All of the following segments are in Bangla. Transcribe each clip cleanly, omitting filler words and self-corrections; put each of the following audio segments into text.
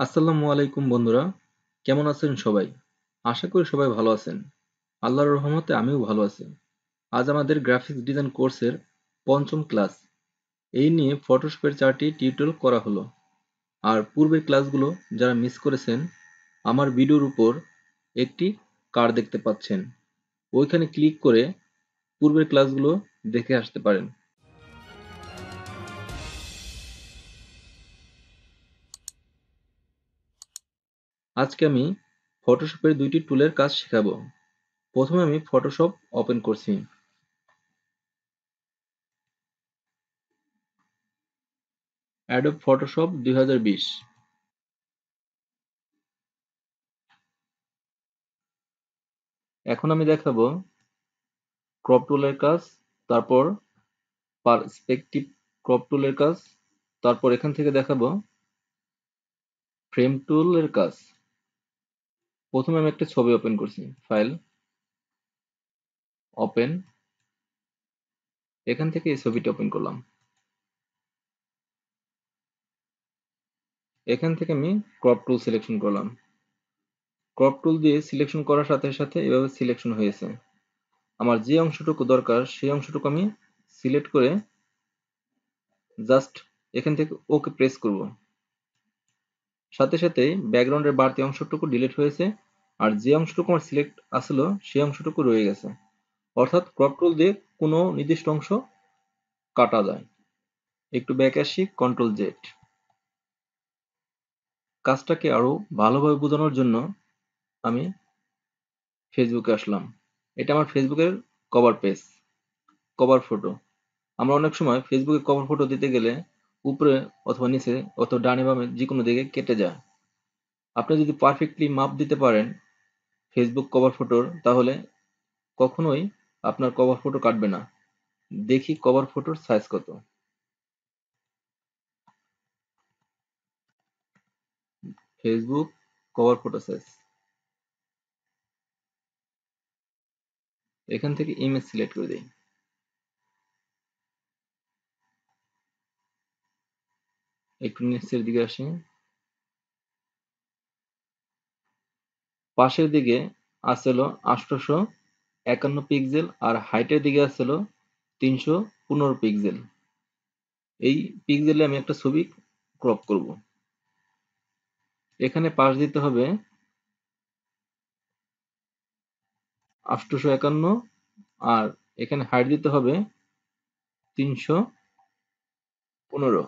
আসসালামু আলাইকুম বন্ধুরা, কেমন আছেন সবাই? আশা করি সবাই ভালো আছেন। আল্লাহর রহমতে আমিও ভালো আছি। আজ আমাদের গ্রাফিক্স ডিজাইন কোর্সের পঞ্চম ক্লাস। এই নিয়ে ফটোশপের 4টি টিউটোরিয়াল করা হলো। আর পূর্বের ক্লাসগুলো যারা মিস করেছেন, আমার ভিডিওর উপর একটি কার্ড দেখতে পাচ্ছেন। ওইখানে ক্লিক করে পূর্বের ক্লাসগুলো দেখে আসতে পারেন। আজকে আমি ফটোশপের 2টি টুলের কাজ শেখাবো। প্রথমে আমি ফটোশপ ওপেন করছি। Adobe Photoshop 2020। এখন আমি দেখাবো ক্রপ টুলের কাজ, তারপর পার্সপেক্টিভ ক্রপ টুলের কাজ, তারপর এখান থেকে দেখাবো ফ্রেম টুলের কাজ। প্রথমে আমি একটা ছবি ওপেন করছি, ফাইল, ওপেন। এখান থেকে এই ছবিটা ওপেন করলাম। এখান থেকে আমি ক্রপ টুল সিলেকশন করলাম। ক্রপ টুল দিয়ে সিলেকশন করার সাথে সাথে এভাবে সিলেকশন হয়েছে। আমার যে অংশটুকু দরকার সেই অংশটুকু আমি সিলেক্ট করে জাস্ট এখান থেকে ওকে প্রেস করব। সাথে সাথে ব্যাকগ্রাউন্ডের বাড়তি অংশটুকু ডিলিট হয়েছে, আর যে অংশটুকু আমার সিলেক্ট আসলো সেই অংশটুকু রয়ে গেছে। অর্থাৎ ক্রপ টুল দিয়ে কোনো নির্দিষ্ট অংশ কাটা যায়। একটু ব্যাক আসি, কন্ট্রোল জেড। কাজটাকে আরো ভালোভাবে বোঝানোর জন্য আমি ফেসবুকে আসলাম। এটা আমার ফেসবুকের কভার পেজ, কভার ফটো। আমরা অনেক সময় ফেসবুকে কভার ফটো দিতে গেলে উপরে অথবা নিচে অথবা ডানে বামে যে কোনো দিকে কেটে যায়। আপনি যদি পারফেক্টলি মাপ দিতে পারেন ফেসবুক কভার ফটোর, তাহলে কখনোই আপনার কভার ফটো কাটবে না। দেখি কভার ফটোর সাইজ কত। Facebook cover photo size. এখান থেকে ইমেজ সিলেক্ট করে দিই। একটু নিচের দিকে আসি। পাশের দিকে আসছিল 851 পিক্সেল, আর হাইটের দিকে আসছিল 315 পিক্সেল। এই পিক্সেলে আমি একটা ছবি ক্রপ করব। এখানে পাশ দিতে হবে 851, আর এখানে হাইট দিতে হবে 315।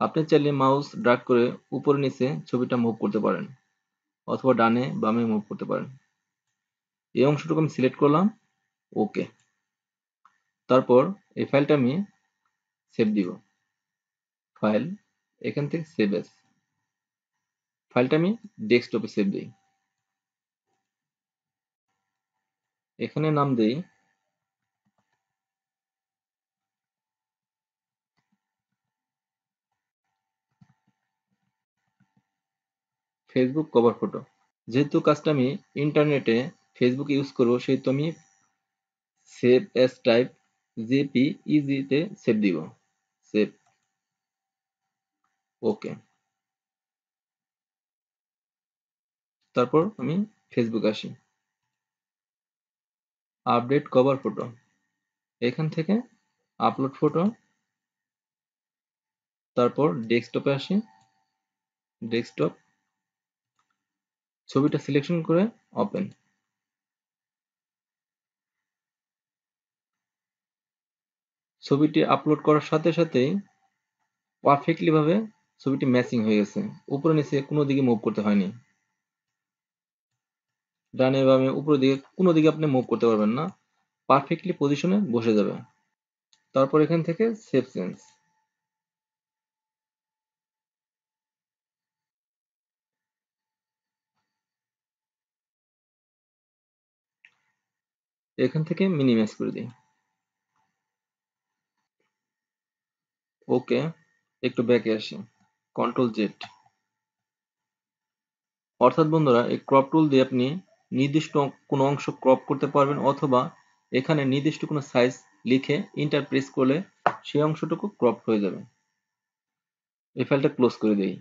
আপনি চাইলে মাউস ড্র্যাগ করে উপরে নিচে ছবিটা মুভ করতে পারেন, অথবা ডানে বামে মুভ করতে পারেন। এই অংশটুকু আমি সিলেক্ট করলাম, ওকে। তারপর এই ফাইলটা আমি সেভ দিব। ফাইল, এখান থেকে সেভ এস। ফাইলটা আমি ডেস্কটপে সেভ দিই। এখানে নাম দেই ফেসবুক কভার ফটো। যেহেতু কাজটা আমি ইন্টারনেটে ফেসবুক ইউজ করবো, সেহেতু আমি সেভ এস টাইপ জেপিইজি তে সেভ দিব। সেভ, ওকে। তারপর আমি ফেসবুক আসি, আপডেট কভার ফটো। এখান থেকে আপলোড ফটো, তারপর ডেস্কটপে আসি, ডেস্কটপ, ছবিটা সিলেকশন করে ওপেন। ছবিটি আপলোড করার সাথে সাথেই পারফেক্টলি ভাবে ছবিটি ম্যাচিং হয়ে গেছে। উপরে নিচে কোনো দিকে মুভ করতে হয়নি। ডানে বামে উপরের দিকে কোনো দিকে আপনি মুভ করতে পারবেন না, পারফেক্টলি পজিশনে বসে যাবে। তারপর এখান থেকে সেভ চেঞ্জ। এখান থেকে মিনিমাইজ করে দিই, ওকে। একটু ব্যাকে আসি, কন্ট্রোল জেড। অর্থাৎ বন্ধুরা, এই ক্রপ টুল দিয়ে আপনি নির্দিষ্ট কোনো অংশ ক্রপ করতে পারবেন, অথবা এখানে নির্দিষ্ট কোনো সাইজ লিখে ইন্টার প্রেস করলে সেই অংশটুকু ক্রপ হয়ে যাবে। এই ফাইলটা ক্লোজ করে দেই।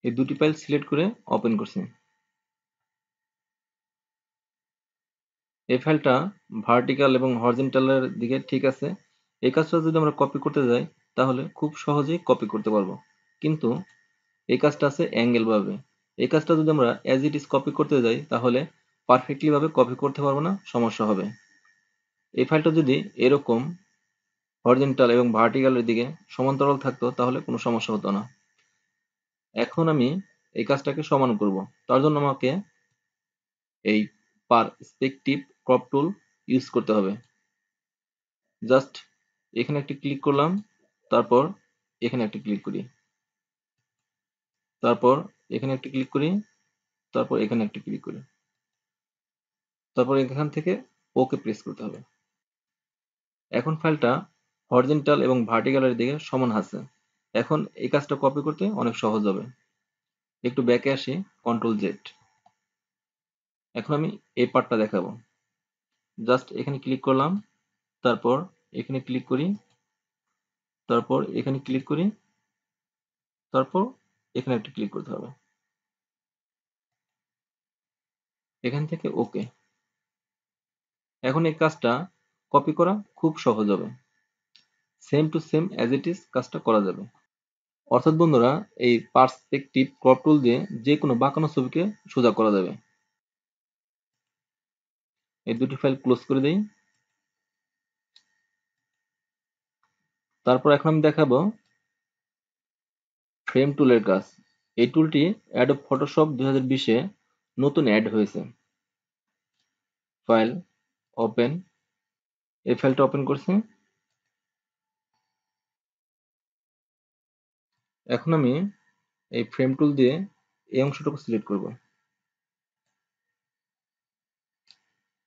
এই দুটি ফাইল সিলেক্ট করে ওপেন করছি। এই ফাইলটা ভার্টিক্যাল এবং হরিজন্টালের দিকে ঠিক আছে। এই কাজটা যদি আমরা কপি করতে যাই তাহলে খুব সহজেই কপি করতে পারবো, কিন্তু এই কাজটা আছে অ্যাঙ্গেল ভাবে। এই কাজটা যদি আমরা অ্যাজ ইট ইজ কপি করতে যাই তাহলে পারফেক্টলি ভাবে কপি করতে পারবো না, সমস্যা হবে। এই ফাইলটা যদি এরকম হরিজন্টাল এবং ভার্টিক্যালের দিকে সমান্তরাল থাকতো তাহলে কোনো সমস্যা হতো না। এখন আমি এই কাজটাকে সমান করব। তার জন্য আমাকে এই পার্সপেক্টিভ ক্রপ টুল ইউজ করতে হবে। জাস্ট এখানে একটি ক্লিক করলাম, তারপর এখানে একটি ক্লিক করি, তারপর এখানে একটি ক্লিক করি, তারপর এখানে একটি ক্লিক করি, তারপর এখান থেকে ওকে প্রেস করতে হবে। এখন ফাইলটা হরিজন্টাল এবং ভার্টিক্যালের দিকে সমান আছে। এখন এই কাজটা কপি করতে অনেক সহজ হবে। একটু ব্যাকে আসি, কন্ট্রোল জেড। এখন আমি এই পার্টটা দেখাবো। জাস্ট এখানে ক্লিক করলাম, তারপর এখানে ক্লিক করি, তারপর এখানে ক্লিক করি, তারপর এখানে একটা ক্লিক করতে হবে, এখান থেকে ওকে। এখন এই কাজটা কপি করা খুব সহজ হবে। Same to same as it is কাজটা করা যাবে। অর্থাৎ বন্ধুরা, এই পার্সপেক্টিভ ক্রপ টুল দিয়ে যে কোনো বাঁকানো ছবিকে সোজা করা যাবে। এই দুটি ফাইল ক্লোজ করে দেই। তারপর এখন আমি দেখাবো ফ্রেম টুলের কাজ। এই টুলটি অ্যাডোব ফটোশপ 2020-এ নতুন অ্যাড হয়েছে। File, open. এই ফাইলটা ওপেন করছি। এখন আমি এই ফ্রেম টুল দিয়ে এই অংশটুকু সিলেক্ট করব।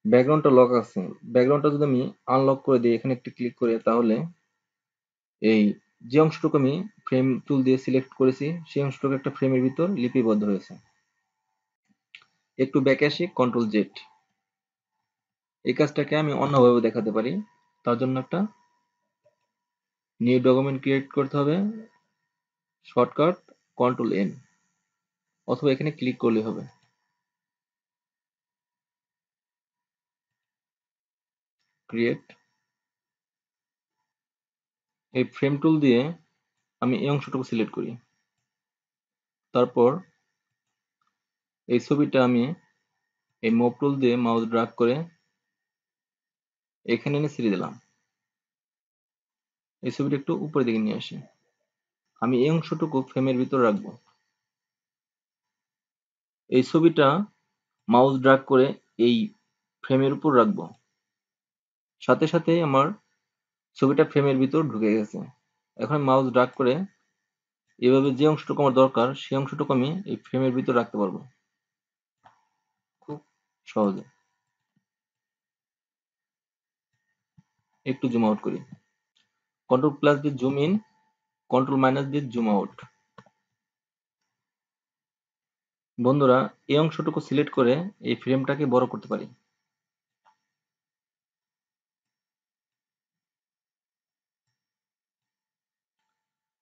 ব্যাকগ্রাউন্ডটা লক আছে। ব্যাকগ্রাউন্ডটা যদি আমি আনলক করে দিই, এখানে একটি ক্লিক করে, তাহলে এই যে অংশটুকু আমি ফ্রেম টুল দিয়ে সিলেক্ট করেছি সেই অংশটুকু একটা ফ্রেমের ভিতর লিপিবদ্ধ হয়েছে। একটু ব্যাকে আসি, কন্ট্রোল জেড। এই কাজটাকে আমি অন্যভাবে দেখাতে পারি। তার জন্য একটা নিউ ডকুমেন্ট ক্রিয়েট করতে হবে, শর্টকাট কন্ট্রোল এন, অথবা এখানে ক্লিক করলে হবে। ক্রিয়েট। এই ফ্রেম টুল দিয়ে আমি এই অংশটুকু সিলেক্ট করি, তারপর এই ছবিটা আমি এই মুভ টুল দিয়ে মাউস ড্র্যাগ করে এখানে এনে ছেড়ে দিলাম। এই ছবিটা একটু উপরের দিকে নিয়ে আসি। আমি এই অংশটুকু ফ্রেমের ভিতর রাখবো। এই ছবিটা মাউস ড্র্যাগ করে এই ফ্রেমের উপর রাখবো। সাথে সাথে আমার ছবিটা ফ্রেমের ভিতর ঢুকে গেছে। এখন মাউস ড্র্যাগ করে এভাবে যে অংশটুকু আমার দরকার সেই অংশটুকু আমি এই ফ্রেমের ভিতর রাখতে পারবো খুব সহজে। একটু জুম আউট করি। কন্ট্রোল প্লাস দিয়ে জুম ইন, কন্ট্রোল মাইনাস দিয়ে জুম আউট। বন্ধুরা, এই অংশটুকু সিলেক্ট করে এই ফ্রেমটাকে বড় করতে পারি।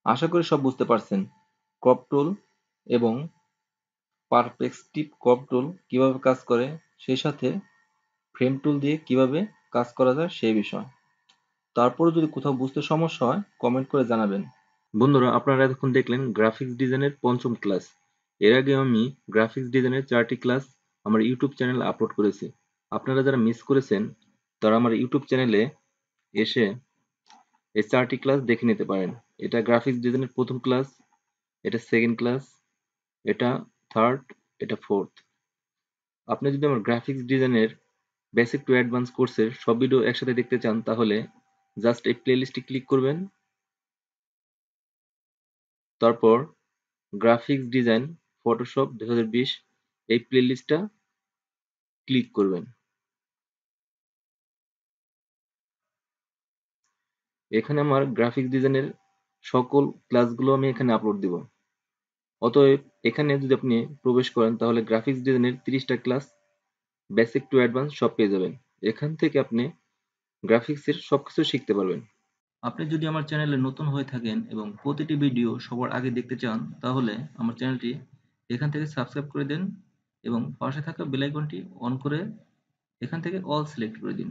আশা করি সব বুঝতে পারছেন। ক্রপ টুল এবং পারস্পেক্টিভ ক্রপ টুল কিভাবে কাজ করে, সেই সাথে ফ্রেম টুল দিয়ে কিভাবে কাজ করা যায় সেই বিষয়। তারপরে যদি কোথাও বুঝতে সমস্যা হয় কমেন্ট করে জানাবেন। বন্ধুরা, আপনারা এতক্ষণ দেখলেন গ্রাফিক্স ডিজাইনের পঞ্চম ক্লাস। এর আগে আমি গ্রাফিক্স ডিজাইনের 4টি ক্লাস আমার ইউটিউব চ্যানেলে আপলোড করেছি। আপনারা যারা মিস করেছেন তারা আমার ইউটিউব চ্যানেলে এসে এই 4টি ক্লাস দেখে নিতে পারেন। এটা গ্রাফিক্স ডিজাইনের প্রথম ক্লাস, এটা সেকেন্ড ক্লাস, এটা থার্ড, এটা ফোর্থ। আপনি যদি আমার গ্রাফিক্স ডিজাইনের বেসিক টু অ্যাডভান্স কোর্সের সব ভিডিও একসাথে দেখতে চান তাহলে জাস্ট এই প্লেলিস্টে ক্লিক করবেন, তারপর গ্রাফিক্স ডিজাইন ফটোশপ 2020 এই প্লেলিস্টটা ক্লিক করবেন। এখানে আমার গ্রাফিক্স ডিজাইনের সকল ক্লাসগুলো আমি এখানে আপলোড দিব। অতএব এখানে যদি আপনি প্রবেশ করেন তাহলে গ্রাফিক্স ডিজাইনের 30টা ক্লাস বেসিক টু অ্যাডভান্স সব পেয়ে যাবেন। এখান থেকে আপনি গ্রাফিক্সের সবকিছু শিখতে পারবেন। আপনি যদি আমার চ্যানেলে নতুন হয়ে থাকেন এবং প্রতিটি ভিডিও সবার আগে দেখতে চান, তাহলে আমার চ্যানেলটি এখান থেকে সাবস্ক্রাইব করে দেন এবং পাশে থাকা বেল আইকনটি অন করে এখান থেকে অল সিলেক্ট করে দিন।